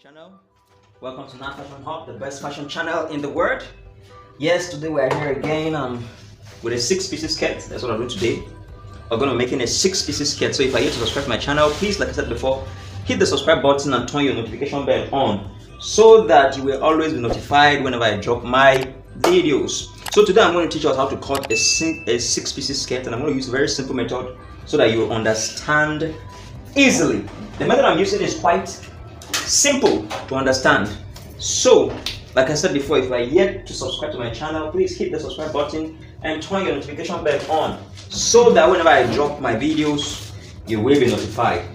channel. Welcome to Now Fashion Hub, the best fashion channel in the world. Yes, today we are here again with a 6-piece skirt. That's what I'm doing today. We're going to be making a 6-piece skirt. So if you're here to subscribe to my channel, please, like I said before, hit the subscribe button and turn your notification bell on so that you will always be notified whenever I drop my videos. So today I'm going to teach us how to cut a 6-piece skirt, and I'm going to use a very simple method so that you will understand easily. The method I'm using is quite simple to understand. So, like I said before, if you are yet to subscribe to my channel, please hit the subscribe button and turn your notification bell on so that whenever I drop my videos, you will be notified.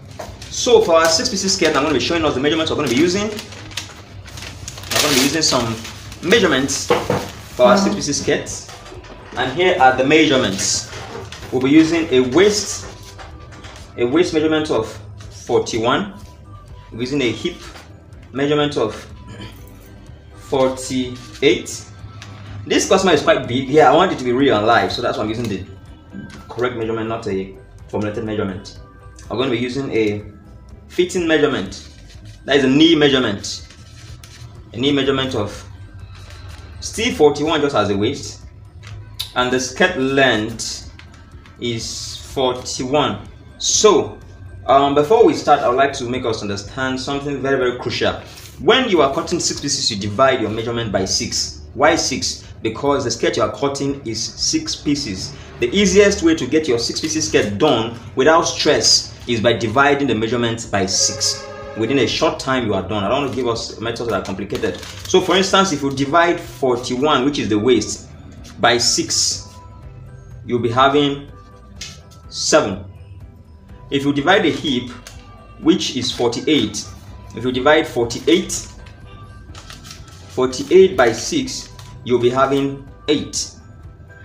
So for our 6-piece skirt, I'm going to be showing us the measurements we're going to be using. I'm going to be using some measurements for our 6-piece skirt, and here are the measurements. We'll be using a waist measurement of 41. We're using a hip measurement of 48. This customer is quite big. Yeah, I want it to be real and live, so that's why I'm using the correct measurement, not a formulated measurement. I'm going to be using a fitting measurement. That is a knee measurement. A knee measurement of still 41 just as a waist, and the skirt length is 41. So before we start, I would like to make us understand something very, very crucial. When you are cutting 6 pieces, you divide your measurement by 6. Why 6? Because the skirt you are cutting is 6 pieces. The easiest way to get your 6-piece skirt done without stress is by dividing the measurement by 6. Within a short time, you are done. I don't want to give us methods that are complicated. So for instance, if you divide 41, which is the waist, by 6, you'll be having 7. If you divide the hip, which is 48, if you divide 48 by 6, you'll be having 8.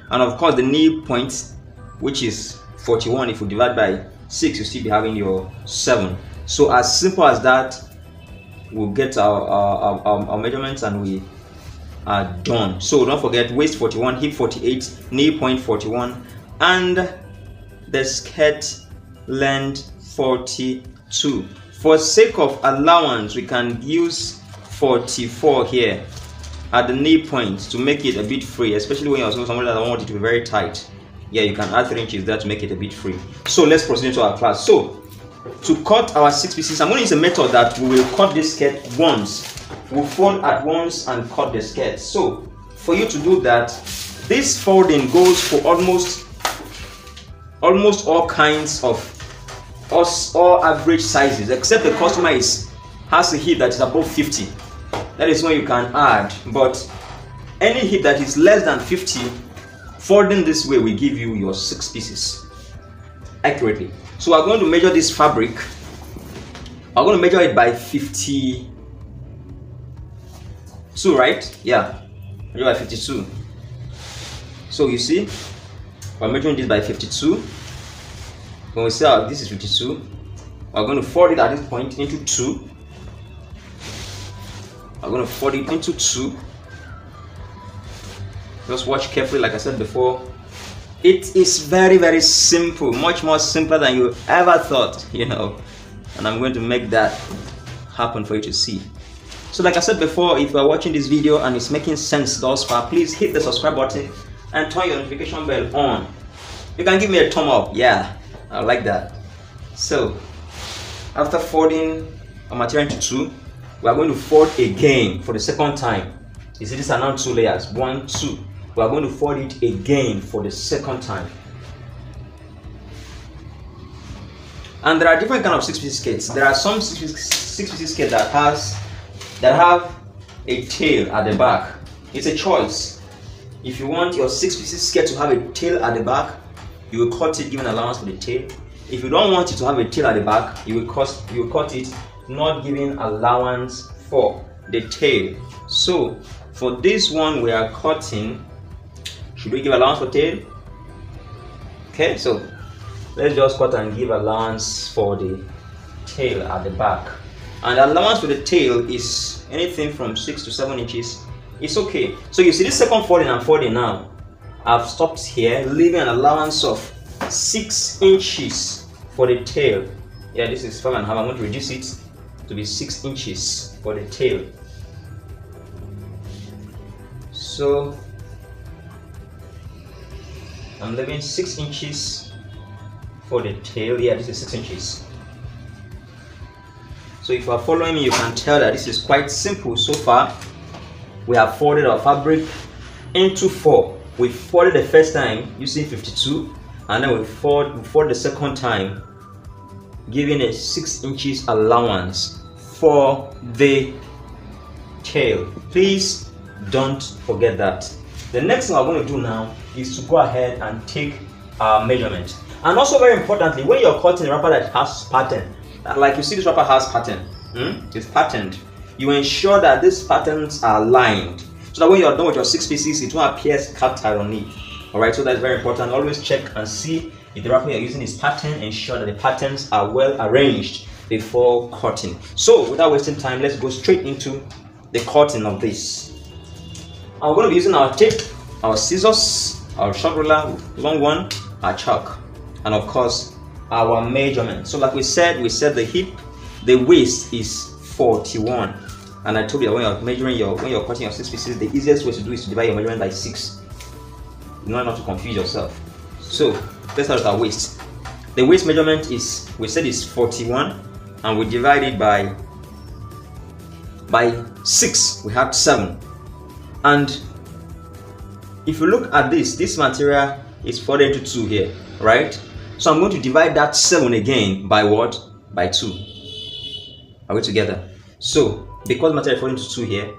And of course the knee point, which is 41, if you divide by 6, you'll still be having your 7. So as simple as that, we'll get our measurements and we are done. So don't forget, waist 41, hip 48, knee point 41, and the skirt length 42. For sake of allowance, we can use 44 here at the knee point to make it a bit free, especially when you're somebody that don't want it to be very tight. Yeah, you can add 3 inches there to make it a bit free. So let's proceed into our class. So to cut our 6 pieces, I'm going to use a method that we will cut this skirt once. We'll fold at once and cut the skirt. So for you to do that, this folding goes for almost all kinds of all average sizes, except the customer has a hip that is above 50. That is when you can add, but any hip that is less than 50, folding this way will give you your 6 pieces accurately. So we're going to measure this fabric. I'm going to measure it by 52, right? Yeah, measure by 52. So you see, we're measuring this by 52. When we say this is 52, we're going to fold it at this point into 2. We're going to fold it into 2. Just watch carefully, like I said before. It is very, very simple, much more simpler than you ever thought, and I'm going to make that happen for you to see. So like I said before, if you are watching this video and it's making sense thus far, please hit the subscribe button and turn your notification bell on. You can give me a thumb up. Yeah, I like that. So after folding our material into 2, we are going to fold again for the second time. You see, these are now 2 layers, 1, 2. We are going to fold it again for the second time. And there are different kinds of 6-piece skirts. There are some 6-piece skirts that have a tail at the back. It's a choice. If you want your 6-piece skirt to have a tail at the back, you will cut it giving allowance for the tail. If you don't want it to have a tail at the back, you will cut it not giving allowance for the tail. So for this one we are cutting, should we give allowance for tail? Okay, so let's just cut and give allowance for the tail at the back. And the allowance for the tail is anything from 6 to 7 inches. It's okay. So you see this second folding I'm folding now, I've stopped here, leaving an allowance of 6 inches for the tail. Yeah, this is 5.5. I'm going to reduce it to be 6 inches for the tail. So I'm leaving 6 inches for the tail. Yeah, this is 6 inches. So if you are following me, you can tell that this is quite simple so far. We have folded our fabric into 4. We folded the first time using 52, and then we fold the second time, giving a 6 inches allowance for the tail. Please don't forget that. The next thing I'm going to do now is to go ahead and take our measurement. And also, very importantly, when you're cutting a wrapper that has pattern, like you see this wrapper has pattern, it's patterned, you ensure that these patterns are lined, so that when you're done with your 6 pieces, it won't appear cut underneath. Alright, so that's very important. Always check and see if the wrapper you're using is patterned. Ensure that the patterns are well arranged before cutting. So without wasting time, let's go straight into the cutting of this. I'm going to be using our tape, our scissors, our chalk ruler, long one, our chalk, and of course our measurement. So like we said the hip, the waist is 41, and I told you that when you're measuring when you're cutting your 6 pieces, the easiest way to do is to divide your measurement by 6 in order not to confuse yourself. So let's start with our waist. The waist measurement is, we said, is 41, and we divide it by 6. We have 7. And if you look at this material is folded into 2 here, right? So I'm going to divide that 7 again by what? By 2. Are we together? So because material is folded into 2 here,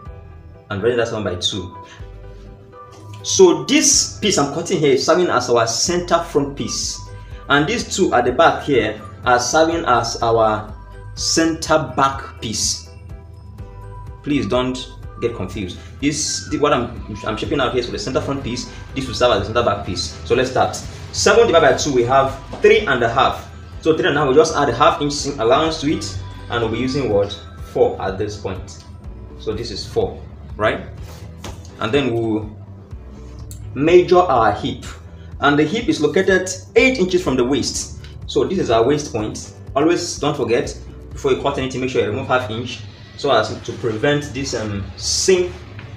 I'm dividing that 7 by 2. So this piece I'm cutting here is serving as our center front piece, and these 2 at the back here are serving as our center back piece. Please don't get confused. What I'm shaping out here is for the center front piece. This will serve as the center back piece. So let's start. 7 divided by 2, we have 3.5. So 3.5, we just add a ½ inch allowance to it, and we'll be using what? 4 at this point. So this is 4, right? And then we'll measure our hip, and the hip is located 8 inches from the waist. So this is our waist point. Always don't forget, before you cut anything, make sure you remove ½ inch, so as to prevent this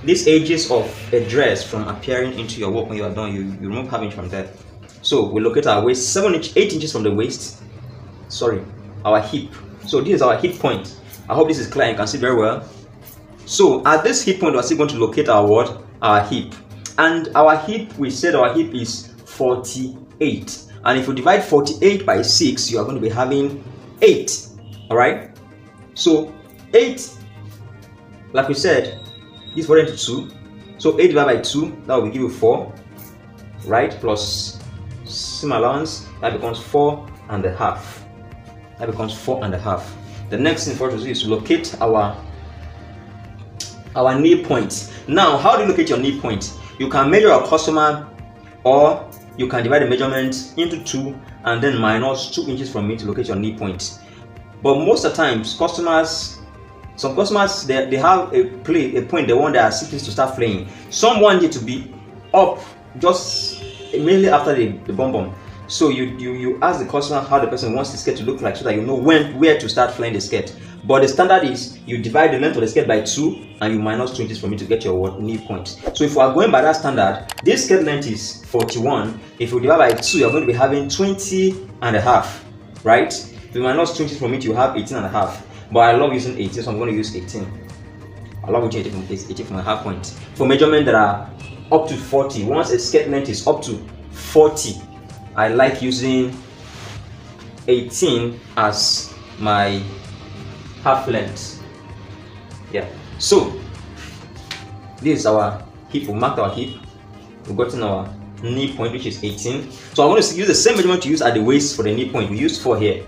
these edges of a dress from appearing into your work. When you are done, you remove ½ inch from there. So we locate our waist 8 inches from the waist. Sorry, our hip. So this is our hip point. I hope this is clear. You can see very well. So at this hip point, we're still going to locate our what? Our hip. And our hip, we said our hip is 48. And if you divide 48 by 6, you are going to be having 8. Alright? So 8, like we said, is folded into 2. So 8 divided by 2, that will give you 4. Right? Plus seam allowance, that becomes 4.5. That becomes 4.5. The next thing for us to do is to locate our knee point. Now, how do you locate your knee point? You can measure your customer, or you can divide the measurement into 2 and then minus 2 inches from it to locate your knee point. But most of the times, some customers they have a point they want their CPs to start flaying. Some want it to be up just immediately after the bum. So you ask the customer how the person wants the skirt to look like, so that you know where to start flaying the skirt. But the standard is you divide the length of the skirt by 2 and you minus 2 inches from it to get your knee point. So if we are going by that standard, this skirt length is 41. If you divide by 2, you're going to be having 20.5, right? If you minus 2 inches from it, you have 18.5. But I love using 18, so I'm going to use 18. I love using 18 from a half point. For measurement that are up to 40, once a skirt length is up to 40, I like using 18 as my half length. Yeah. So this is our hip. We marked our hip. We've gotten our knee point, which is 18. So I'm going to use the same measurement to use at the waist for the knee point. We used 4 here,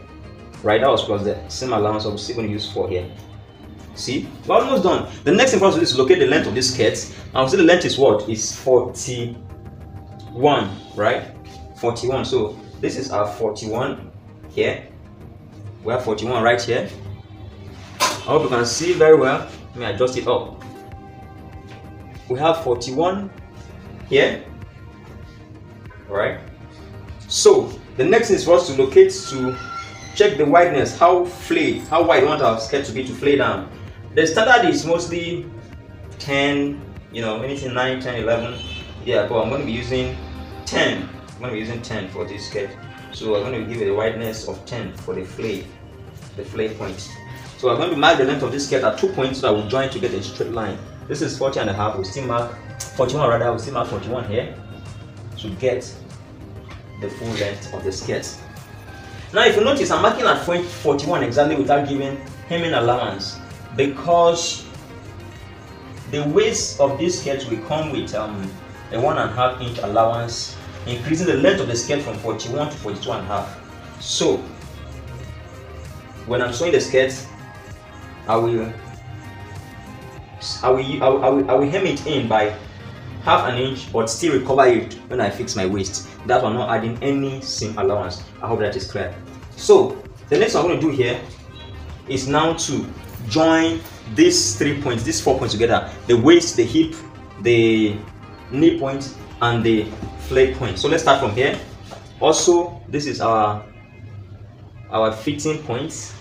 right? That was plus the same allowance. So we're still going to use 4 here. See, we're almost done. The next thing for us to do is to locate the length of this skirt. And we'll see the length is what? Is 41, right? 41. So this is our 41 here. We have 41 right here. I hope you can see very well. Let me adjust it up. We have 41 here. Alright. So the next thing is for us to locate, to check the wideness, how wide you want our skirt to be to flay down. The standard is mostly 10, anything 9, 10, 11. Yeah, but I'm going to be using 10. I'm going to be using 10 for this skirt. So I'm going to give it a wideness of 10 for the flay point. So I'm going to mark the length of this skirt at 2 points so that we'll join to get a straight line. This is 40.5. We'll still mark 41 rather. We'll still mark 41 here to get the full length of the skirt. Now, if you notice, I'm marking at 41 exactly without giving hemming allowance, because the waist of this skirt will come with a 1.5 inch allowance, increasing the length of the skirt from 41 to 42.5. So when I'm sewing the skirt, I will hem it in by 1/2 inch, but still recover it when I fix my waist. That one not adding any seam allowance. I hope that is clear. So the next one I'm going to do here is now to join these 3 points, these 4 points together: the waist, the hip, the knee point, and the flay point. So let's start from here. Also, this is our fitting points.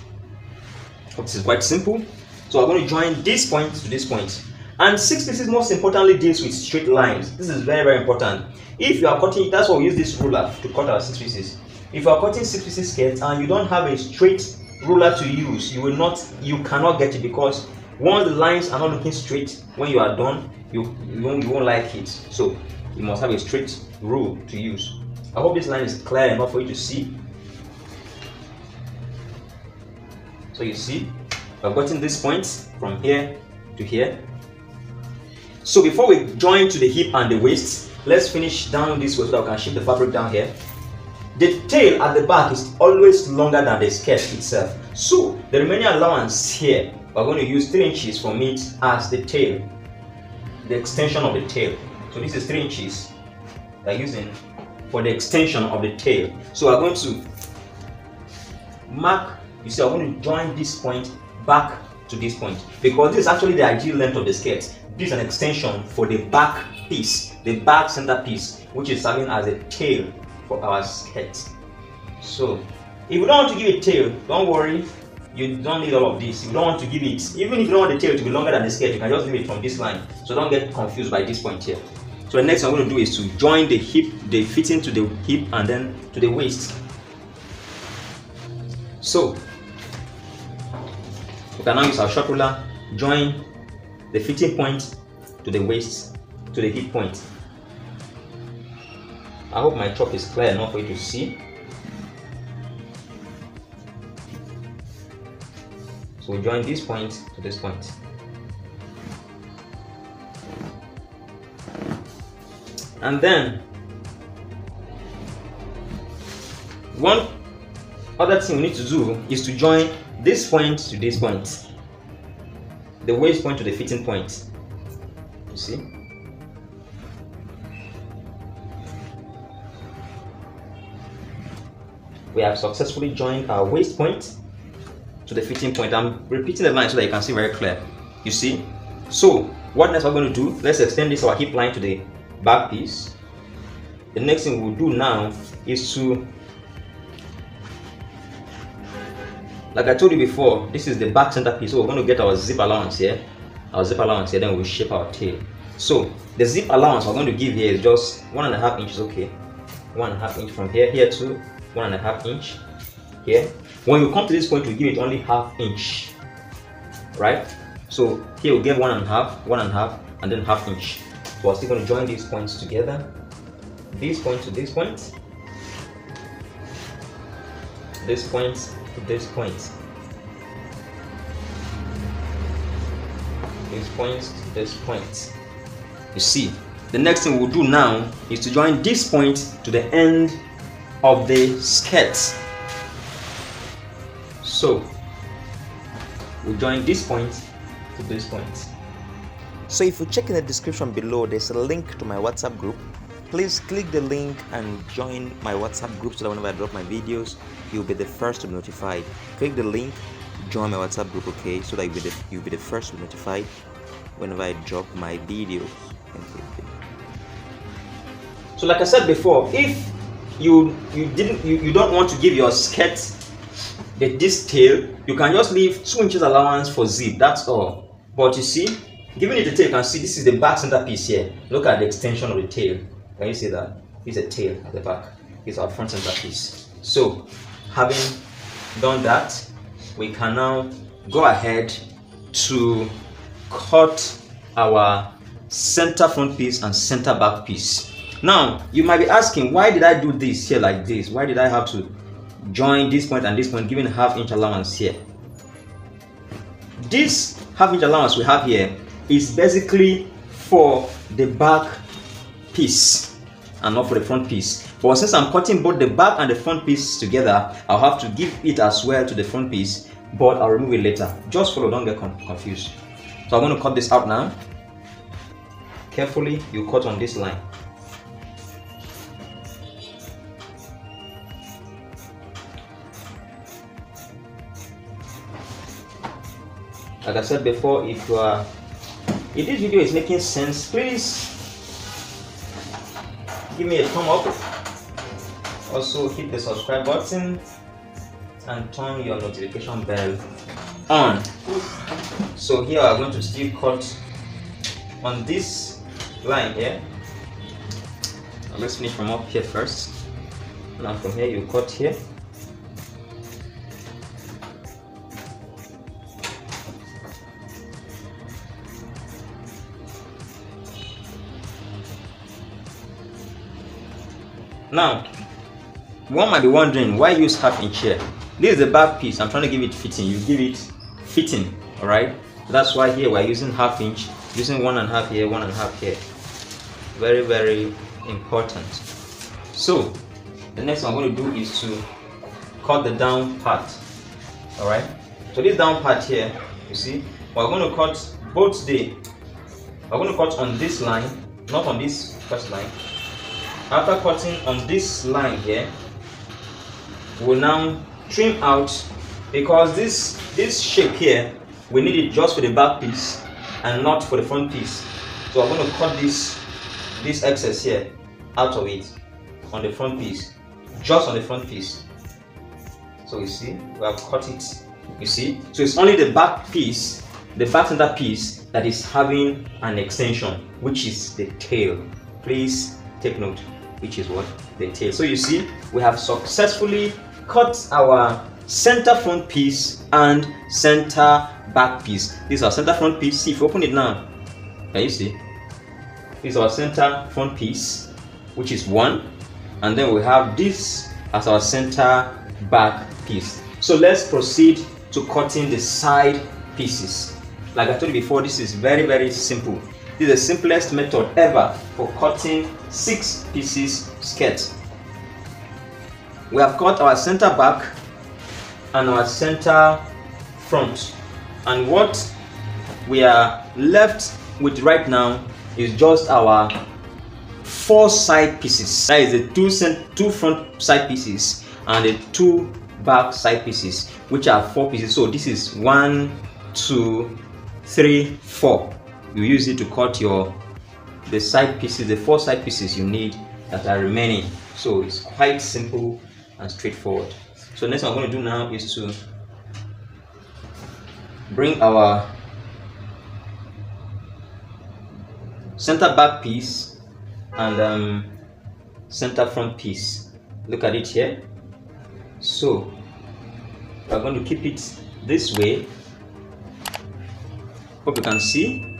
This is quite simple. So I'm going to join this point to this point. And 6 pieces most importantly deals with straight lines. This is very, very important. If you are cutting, that's why we use this ruler to cut our 6 pieces. If you are cutting 6 pieces skirt and you don't have a straight ruler to use, you cannot get it, because once the lines are not looking straight when you are done, you won't like it. So you must have a straight rule to use. I hope this line is clear enough for you to see. So you see, I've gotten this point from here to here. So before we join to the hip and the waist, let's finish down this way so that we can shift the fabric down here. The tail at the back is always longer than the skirt itself. So the remaining allowance here, we're going to use 3 inches from it as the tail, the extension of the tail. So this is 3 inches we're using for the extension of the tail. So we're going to mark, you see, I'm going to join this point back to this point, because this is actually the ideal length of the skirt. This is an extension for the back piece, the back center piece, which is serving as a tail for our skirt. So if you don't want to give it tail, don't worry, you don't need all of this. You don't want to give it, even if you don't want the tail to be longer than the skirt, you can just leave it from this line. So don't get confused by this point here. So the next thing I'm going to do is to join the hip, the fitting to the hip and then to the waist. So we can now use our short ruler, join the fitting point to the waist, to the hip point. I hope my chalk is clear enough for you to see. So we join this point to this point. And then one other thing we need to do is to join this point to this point, the waist point to the fitting point. You see? We have successfully joined our waist point to the fitting point. I'm repeating the line so that you can see very clear. You see? So what next we're going to do? Let's extend this our hip line to the back piece. The next thing we'll do now is to, like I told you before, this is the back center piece. So we're going to get our zip allowance here. Then we'll shape our tail. So the zip allowance we're going to give here is just 1.5 inches. Okay, 1.5 inch from here to 1.5 inch here. When you come to this point, we give it only 1/2 inch, right? So here we'll get 1.5, and then 1/2 inch. So we're still going to join these points together. This point to this point. This point to this point. This point to this point. You see, the next thing we'll do now is to join this point to the end of the skirt. So we'll join this point to this point. So if you check in the description below, there's a link to my WhatsApp group. Please click the link and join my WhatsApp group so that whenever I drop my videos, you'll be the first to be notified. Click the link, join my WhatsApp group, okay, so that you'll be the first to be notified whenever I drop my videos. So like I said before, if you don't want to give your skirt this tail, you can just leave 2 inches allowance for zip, that's all. But you see, giving it the tail, you can see this is the back center piece here. Look at the extension of the tail. Can you see that? It's a tail at the back. It's our front center piece. So having done that, we can now go ahead to cut our center front piece and center back piece. Now you might be asking, why did I do this here like this? Why did I have to join this point and this point, giving ½ inch allowance here? This ½ inch allowance we have here is basically for the back piece and not for the front piece. But since I'm cutting both the back and the front piece together, I'll have to give it as well to the front piece, but I'll remove it later. Just follow, don't get confused. So I'm going to cut this out now. Carefully, you cut on this line. Like I said before, if this video is making sense, please give me a thumb up. Also hit the subscribe button and turn your notification bell on. So here I'm going to still cut on this line here. Now let's finish from up here first. Now from here you cut here. Now, one might be wondering, why use ½ inch here? This is the back piece. I'm trying to give it fitting. You give it fitting, all right? That's why here we're using ½ inch, using 1.5 here, 1.5 here. Very, very important. So the next one I'm going to do is to cut the down part. All right. So this down part here, you see, we're going to cut both the. We're going to cut on this line, not on this first line. After cutting on this line here, we'll now trim out, because this shape here, we need it just for the back piece and not for the front piece. So I'm going to cut this excess here out of it on the front piece, just on the front piece. So you see, we have cut it. You see, so it's only the back piece, the back center piece, that is having an extension, which is the tail. Please take note, which is what? The tail. So you see, we have successfully cut our center front piece and center back piece. This is our center front piece. See, if you open it now, can you see? This is our center front piece, which is 1, and then we have this as our center back piece. So let's proceed to cutting the side pieces. Like I told you before, this is very, very simple. This is the simplest method ever for cutting 6 pieces skirt. We have cut our center back and our center front, and what we are left with right now is just our 4 side pieces. That is the 2 front side pieces and the 2 back side pieces, which are 4 pieces. So this is 1, 2, 3, 4. You use it to cut the side pieces, the 4 side pieces you need that are remaining. So it's quite simple and straightforward. So next what I'm going to do now is to bring our center back piece and center front piece. Look at it here. So we're going to keep it this way. Hope you can see.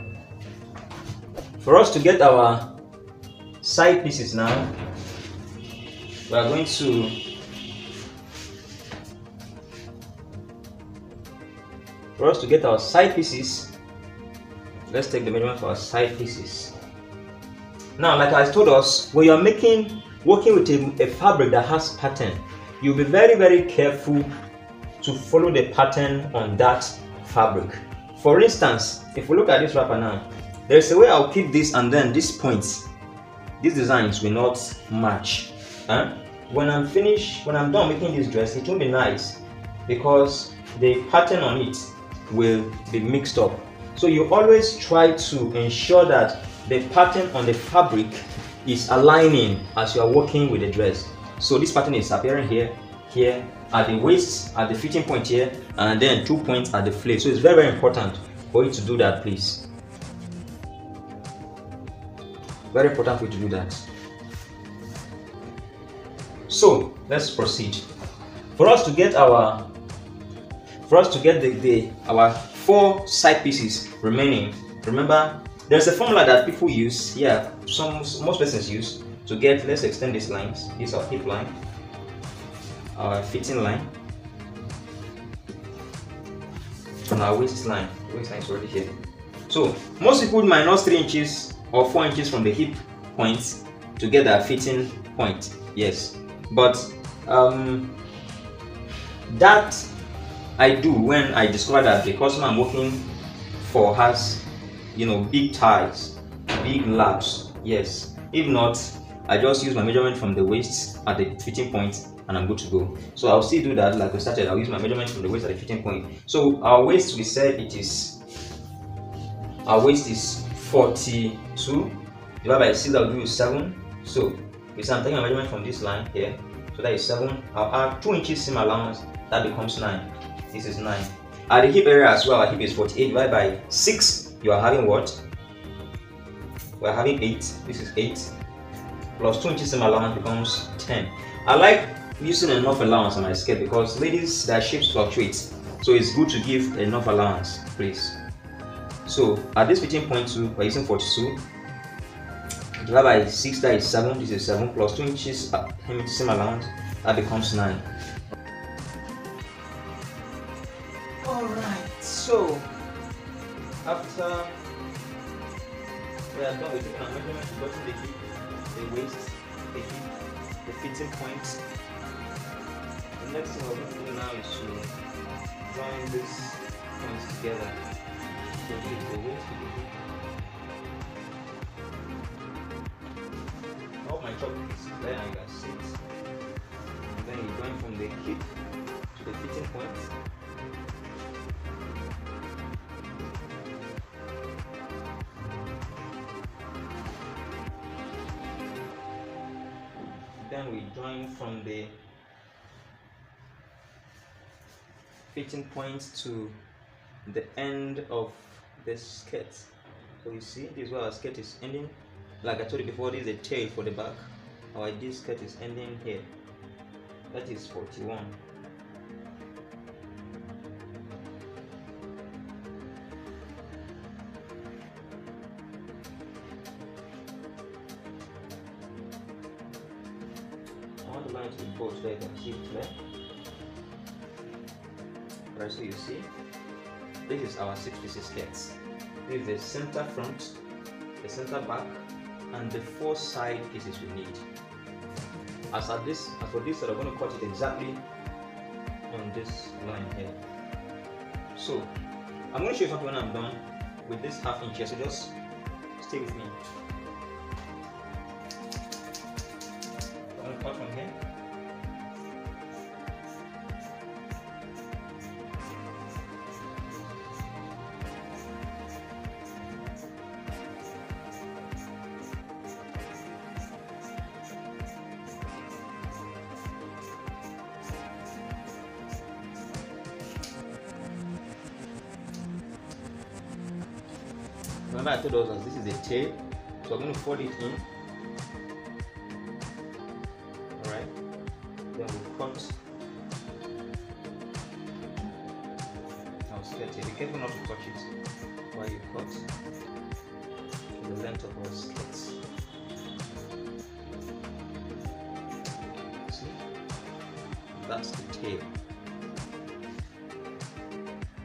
For us to get our side pieces now, we are going to get our side pieces, let's take the measurement for our side pieces. Now, like I told us, when you're working with a fabric that has pattern, you'll be very, very careful to follow the pattern on that fabric. For instance, if we look at this wrapper now, there's a way I'll keep this, and then these points, these designs will not match. When I'm done making this dress, it will be nice because the pattern on it will be mixed up. So you always try to ensure that the pattern on the fabric is aligning as you are working with the dress. So this pattern is appearing here, here, at the waist, at the fitting point here, and then 2 points at the flange. So it's very, very important for you to do that, please. Very important for you to do that. So let's proceed. For us to get our our 4 side pieces remaining, remember there's a formula that people use. Yeah, most persons use to get. Let's extend these lines. This is our hip line, our fitting line, and our waist line. The waist line is already here. So most people minus 3 inches or 4 inches from the hip point to get their fitting point. Yes, but that I do when I discover that the customer I'm working for has, big thighs, big lats. Yes. If not, I just use my measurement from the waist at the fitting point and I'm good to go. So I'll still do that like we started. I'll use my measurement from the waist at the fitting point. So our waist, we said our waist is 42 divided by 6. I'll do 7. So we say I'm taking a measurement from this line here. So that is 7. I'll add 2 inches seam allowance. That becomes 9. This is 9. At the hip area as well, our hip is 48 divided by 6. You are having what? We are having 8. This is 8. Plus 2 inches seam allowance becomes 10. I like using enough allowance on my skirt because ladies, their shapes fluctuate. So it's good to give enough allowance, please. So at this fitting point 2, we're using 42. Divided by 6, that is 7. This is 7 plus 2 inches seam allowance. That becomes 9. Alright, so after we are done with taking our measurement, we got the hip, the waist, the hip, the fitting point. The next thing we're going to do now is to join these points together. So this is the waist with the hip. All my chalk is clear and you can see it. And then you join from the hip to the fitting point. Then we join from the fitting point to the end of the skirt. So you see, this is where our skirt is ending. Like I told you before, this is a tail for the back. Our this skirt is ending here. That is 41. I want the line to be bold so you can see it clear. Right, so you see, this is our 6 pieces skirts. This is the center front, the center back, and the 4 side pieces we need. As for this side, I'm going to cut it exactly on this line here. So I'm going to show you something when I'm done with this 1/2 inch here. So just stay with me. I'm going to cut from here. Remember I told us this is a tail, so I'm going to fold it in. Alright, then we'll cut our skirt here. Be careful not to touch it while you cut the length of our skirt. See, that's the tail.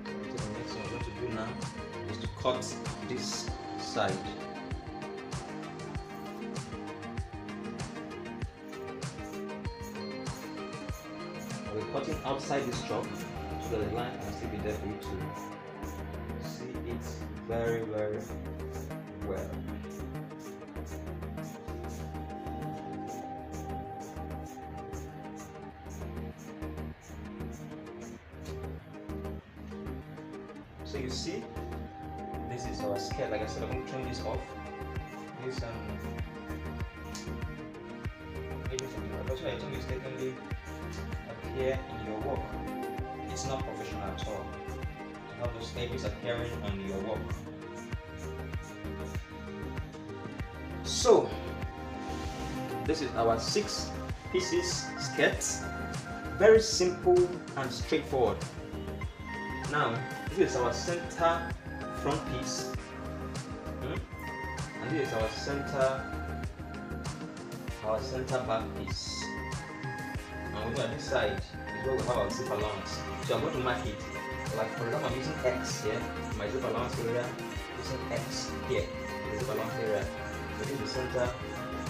So the next thing I'm going to do now is to cut this side. We're cutting outside this chop so that the line can still be there for you to see it very, very well. So you see, this is our skirt. Like I said, I'm going to turn this off. This maybe something. That's why I think mistakenly appear in your work. It's not professional at all to have those edges appearing on your work. So this is our 6 pieces skirt. Very simple and straightforward. Now this is our center front piece, and this is our center back piece. And we know this side is where we have our zip allowance. So I'm going to mark it. Like for example, I'm using X here, my zip allowance area, using X here, the zip allowance area. So this is the center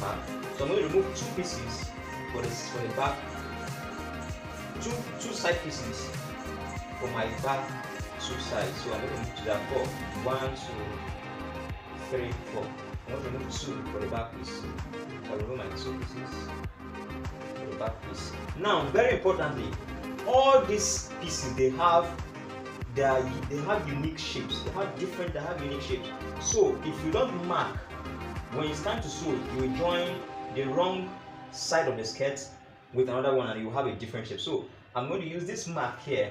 back. So I'm going to remove 2 pieces for the back, two side pieces for my back 2 sides. So I'm going to move to that 4. 1, 2, 3, 4. I'm going to remove 2 for the back piece. So I'll remove my 2 pieces for the back piece. Now, very importantly, all these pieces they have unique shapes. They have unique shapes. So if you don't mark, when it's time to sew, you will join the wrong side of the skirt with another one and you will have a different shape. So I'm going to use this mark here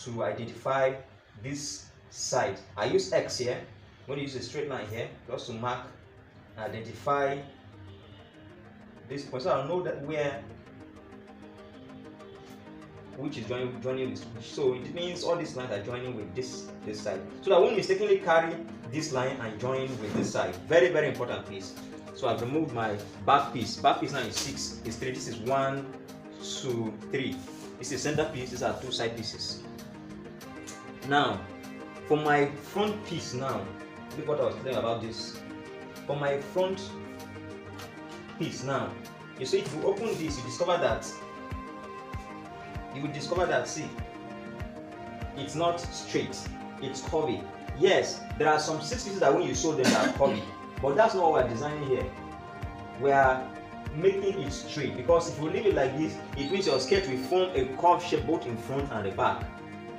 to identify this side. I use X here. I'm going to use a straight line here just to mark and identify this point, so I'll know that which is joining with. So it means all these lines are joining with this side, so that I won't mistakenly carry this line and join with this side. Very, very important, please. So I've removed my back piece. Back piece now is 6, is 3. This is 1, 2, 3. This is center piece. These are 2 side pieces. Now, for my front piece now, look what I was telling about this. For my front piece now, you see, if you open this, you will discover that, see, it's not straight, it's curvy. Yes, there are some 6 pieces that when you sew them are curvy, but that's not what we're designing here. We are making it straight, because if you leave it like this, it means your skirt will form a curved shape both in front and the back,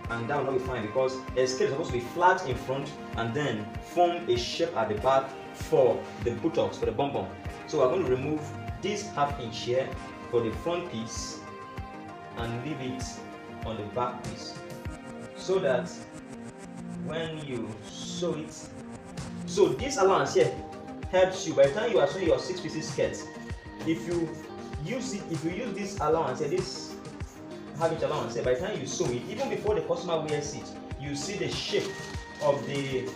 and that will not be fine, because a skirt is supposed to be flat in front and then form a shape at the back for the buttocks, for the bum bum. So we're going to remove this 1/2 inch here for the front piece and leave it on the back piece, so that when you sew it, so this allowance here helps you by the time you are sewing your 6 pieces skirt. If you use this allowance here, this 1/2 inch allowance here, by the time you sew it, even before the customer wears it, you see the shape of the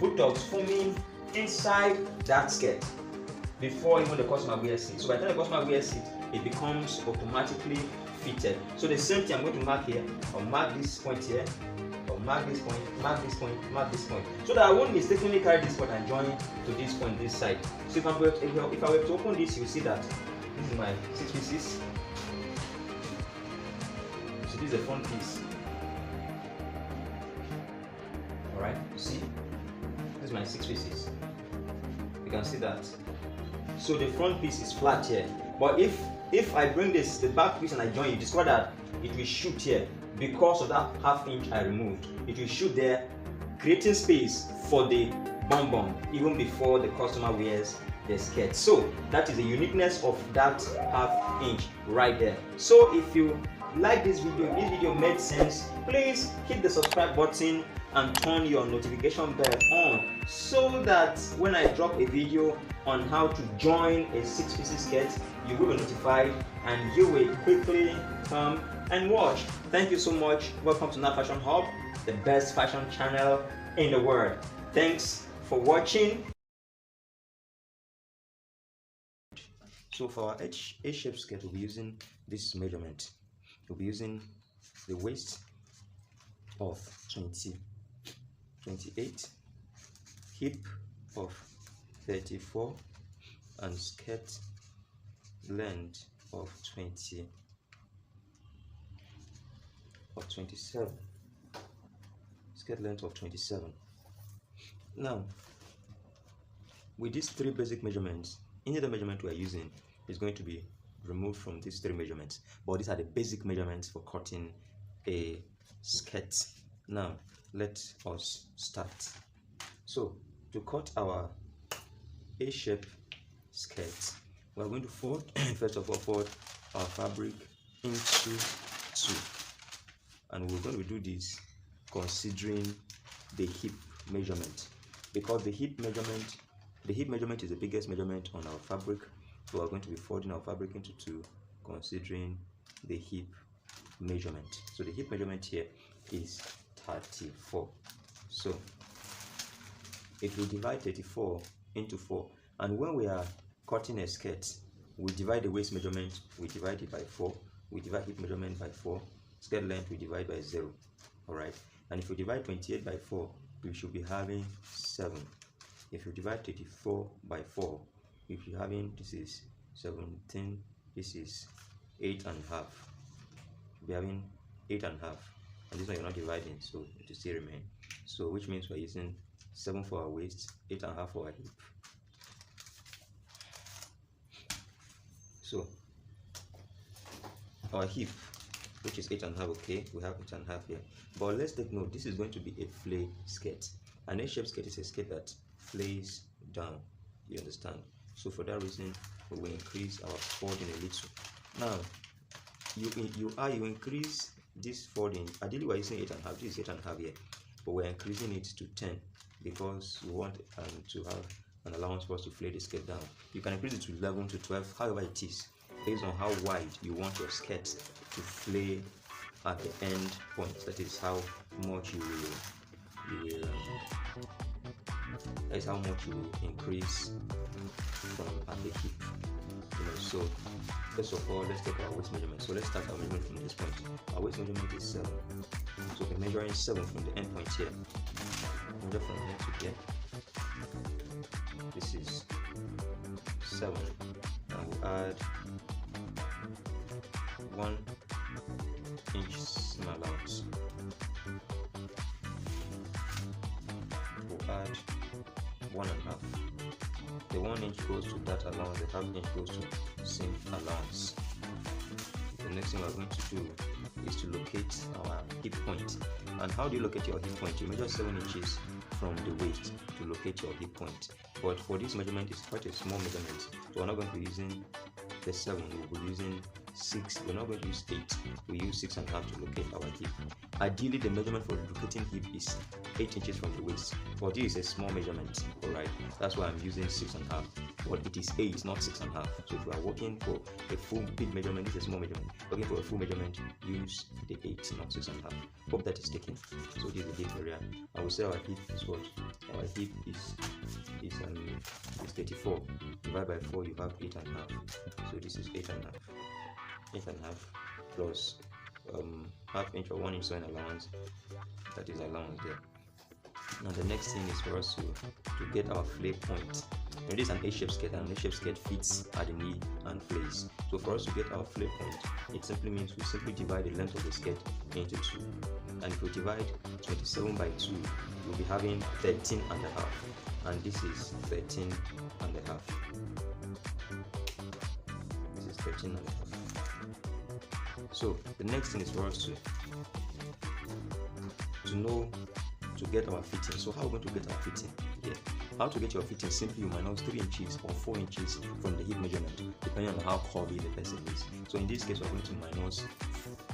buttocks forming inside that skirt before even the customer wears it. So by the time the customer wears it, it becomes automatically fitted. So the same thing I'm going to mark here. I'll mark this point here, I'll mark this point, mark this point, mark this point, so that I won't mistakenly carry this point and join to this point this side. So if I were to open this, you'll see that this is my 6 pieces. So this is the front piece. Alright, you see? This is my 6 pieces. You can see that. So the front piece is flat here. But if I bring the back piece and I join, you discover that it will shoot here because of that 1/2 inch I removed. It will shoot there, creating space for the bum bum even before the customer wears the skirt. So that is the uniqueness of that 1/2 inch right there. So if you like this video made sense, please hit the subscribe button and turn your notification bell on, so that when I drop a video on how to join a 6 pieces skirt, you will be notified and you will quickly come and watch. Thank you so much. Welcome to Nat Fashion Hub, the best fashion channel in the world. Thanks for watching. So for our A-shape skirt, we'll be using this measurement. We'll be using the waist of 28, hip of 34, and skirt length of 27. Skirt length of 27. Now, with these 3 basic measurements, any other measurement we are using is going to be removed from these 3 measurements, but these are the basic measurements for cutting a skirt. Now let us start. So to cut our A-shape skirt, we are going to fold first of all fold our fabric into 2. And we're going to do this considering the hip measurement, because the hip measurement is the biggest measurement on our fabric. So we're going to be folding our fabric into 2 considering the hip measurement. So the hip measurement here is 34. So if we divide 34 into 4, and when we are cutting a skirt, we divide the waist measurement, we divide it by 4, we divide hip measurement by 4, skirt length we divide by 0. Alright, and if we divide 28 by 4, we should be having 7. If you divide 34 by 4, if you're having, this is 17, this is 8.5, you'll be having 8.5, and this one you're not dividing, so it will still remain. So which means we're using 7 for our waist, 8.5 for our hip. So our hip, which is 8.5, okay, we have 8.5 here. But let's take note, this is going to be a flay skirt. An A-shaped skirt is a skirt that flays down, you understand? So for that reason, we will increase our folding a little. Now, you increase this folding. Ideally, we're using 8.5. This is 8.5 here, but we're increasing it to 10 because we want to have an allowance for us to flay the skirt down. You can increase it to 11 to 12, however it is, based on how wide you want your skirt to flay at the end point. That is how much you will that is how much you will increase from at the hip. So first of all, let's take our waist measurement. So let's start our measurement from this point. Our waist measurement is 7. So we're measuring 7 from the end point here. Measure from here to here. This is 7, and we'll add 1 inch seam allowance. We'll add 1.5. The 1 inch goes to that allowance, the half inch goes to seam allowance. The next thing we're going to do is to locate our hip point. And how do you locate your hip point? You measure 7 inches from the waist to locate your hip point. But for this measurement, it's quite a small measurement. So we're not going to be using the 7, we'll be using 6. We're not going to use 8. We use 6.5 to locate our hip. Ideally, the measurement for locating hip is 8 inches from the waist. But this is a small measurement, alright? That's why I'm using 6.5. But it is 8, not 6.5. So if you are working for a full big measurement, this is a small measurement. Working for a full measurement, use the 8, not 6.5. Hope that is taken. So this is the hip area. I will say our hip is what? Our hip is 34. Divide by 4, you have 8.5. So this is 8.5. 8.5 plus half inch or 1 inch sewing allowance. That is allowance there. Now the next thing is for us to get our flay point. Now this is an A-shaped skirt, and an A-shaped skirt fits at the knee and flays. So for us to get our flay point, it simply means we simply divide the length of the skirt into 2. And if we divide 27 by 2, we'll be having 13.5. And this is 13.5. This is 13.5. So the next thing is for us to know to get our fitting. So how are we going to get our fitting here? How to get your fitting? Simply you minus 3 inches or 4 inches from the hip measurement, depending on how curvy the person is. So in this case, we're going to minus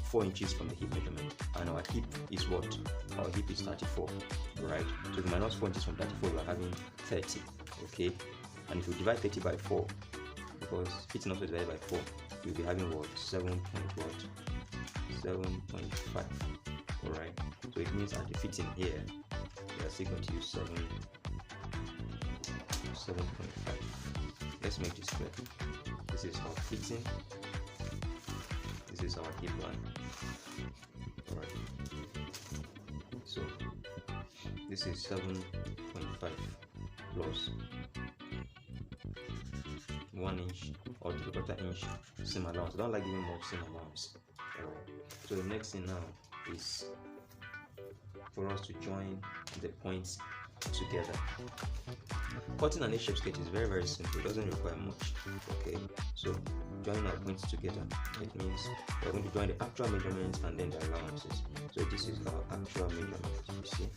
4 inches from the hip measurement, and our hip is what? Our hip is 34, right? So if you minus 4 inches from 34, you are having 30, okay? And if you divide 30 by 4, because fitting also divided by 4, you'll be having what? 7.5. Alright, so it means at the fitting here, we are still going to use 7.5. Let's make this clear. This is our fitting, this is our hip line. Alright, so this is 7.5 plus 1 inch or 3/4 inch seam allowance. I don't like giving much seam allowance. Alright, so the next thing now is for us to join the points together. Cutting an A-shaped skirt is very, very simple. It doesn't require much. Okay, so joining our points together, it means we're going to join the actual measurements and then the allowances. So this is our actual measurement. You see,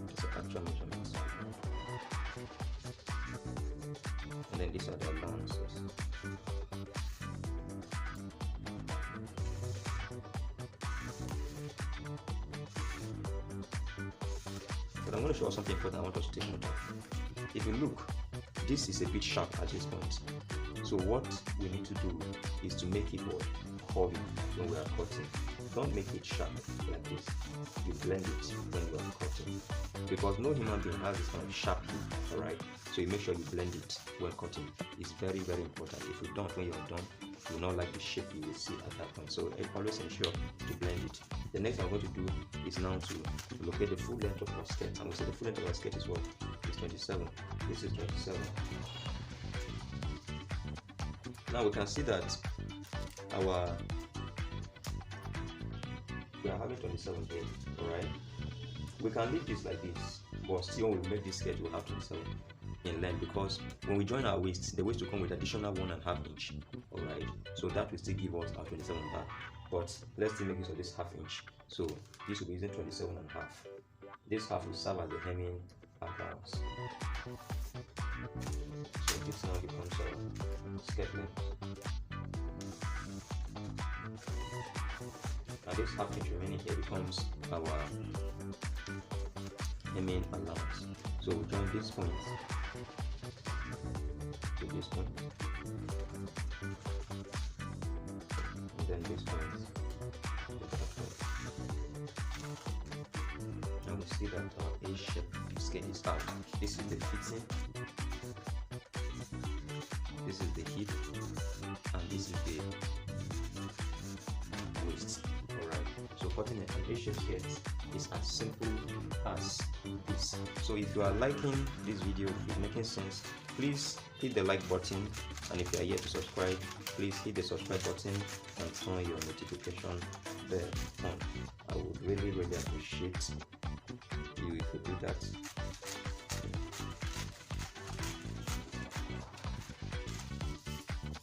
it's our actual measurements, and then these are the allowances. But I'm going to show you something important I want us to take note of. If you look, this is a bit sharp at this point. So what we need to do is to make it curvy when we are cutting. Don't make it sharp like this. You blend it when you are cutting, because no human being has this kind of sharp hip, alright? So you make sure you blend it when cutting. It's very, very important. If you don't, when you're done, you will not like the shape you will see at that point. So always ensure to blend it. The next thing I'm going to do is now to locate the full length of our skirt. And we say the full length of our skirt is what? It's 27. This is 27. Now we can see that we are having 27 here, alright? We can leave this like this, but still when we make this skirt we'll have 27 in length, because when we join our waist, the waist will come with additional 1.5 inch, alright? So that will still give us our 27 back, but let's still make use of this half inch. So this will be using 27.5. This half will serve as the hemming allowance. So this now becomes our skirt length. And this half inch remaining here becomes our hemming allowance. So we join this point to this point, and then this point to that point. And we see that our A-shape skirt is out. This is the fitting, this is the hip, and this is the waist. Alright, so cutting an A-shape skirt is as simple as this. So if you are liking this video, if it's making sense, please hit the like button, and if you are yet to subscribe, please hit the subscribe button and turn your notification bell on. I would really appreciate you if you do that.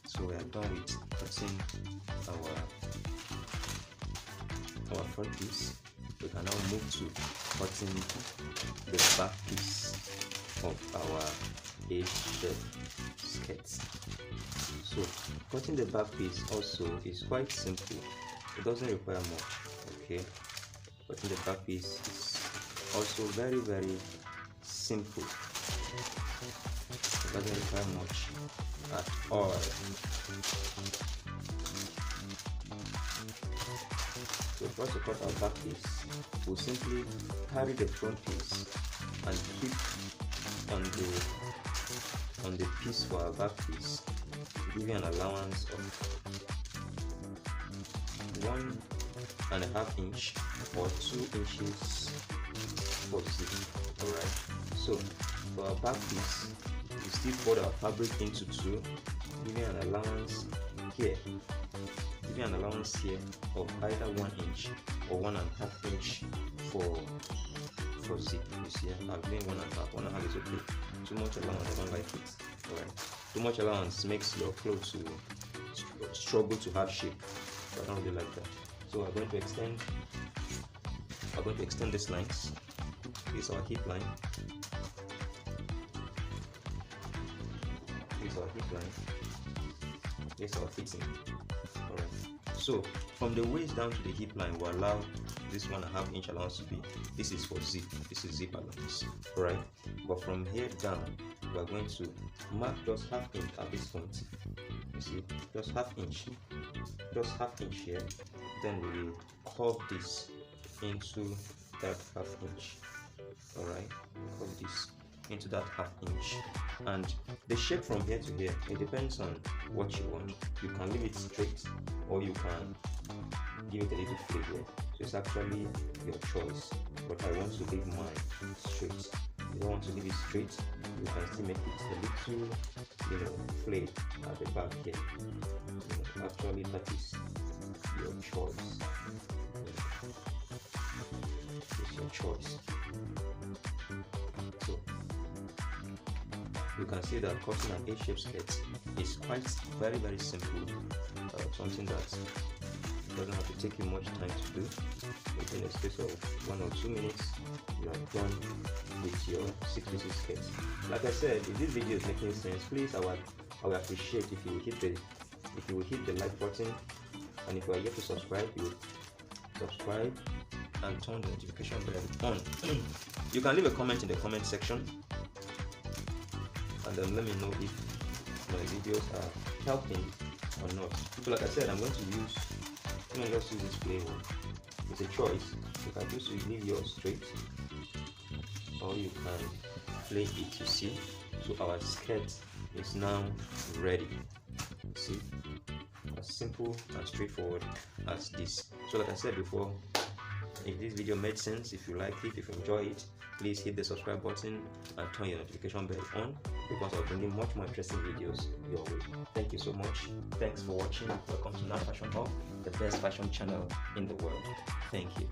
So we are done with cutting our front piece. We can now move to cutting the back piece of our A-shape skirt. So cutting the back piece also is quite simple. It doesn't require much. Okay, cutting the back piece is also very simple. It doesn't require much at all. So for us to cut our back piece, we'll simply carry the front piece and keep on the piece for our back piece, giving an allowance of 1.5 inch or 2 inches for zip. Alright, so for our back piece, we still fold our fabric into two, giving an allowance here. An allowance here of either 1 inch or 1.5 inch for zip. You see, I'm doing 1.5 is okay. Too much allowance, I don't like it. Alright, too much allowance makes your clothes to struggle to have shape. So I don't really like that. So we're going to extend this lines. This is our hip line. This is our hip line. This is our fitting. Alright. So from the waist down to the hip line, we'll allow this 1.5 inch allowance to be. This is for zip. This is zip allowance. Alright. But from here down, we're going to mark just half inch at this point. You see, just half inch here. Then we will curve this into that half inch. Alright, curve this into that half inch, and the shape from here to here, it depends on what you want. You can leave it straight, or you can give it a little flavor. So it's actually your choice, but I want to leave mine straight. If you don't want to leave it straight, you can still make it a little flayed at the back here. Actually that is your choice. It's your choice. So you can see that cutting an A-shape skirt is quite very simple. Something that doesn't have to take you much time to do. Within a space of 1 or 2 minutes, you are done with your 6-piece skirt. Like I said, if this video is making sense, please, I would appreciate if you will hit the like button, and if you are yet to subscribe, you will subscribe and turn the notification bell on. You can leave a comment in the comment section and then let me know if my videos are helping or not. So like I said, I'm going to just use this play one. It's a choice. You can choose to leave yours straight or you can play it, you see. So our skirt is now ready. See, as simple and straightforward as this. So like I said before, if this video made sense, if you like it, if you enjoy it, please hit the subscribe button and turn your notification bell on, because I'll bring you much more interesting videos your way. Thank you so much. Thanks for watching. Welcome to Now Fashion Hub, the best fashion channel in the world. Thank you.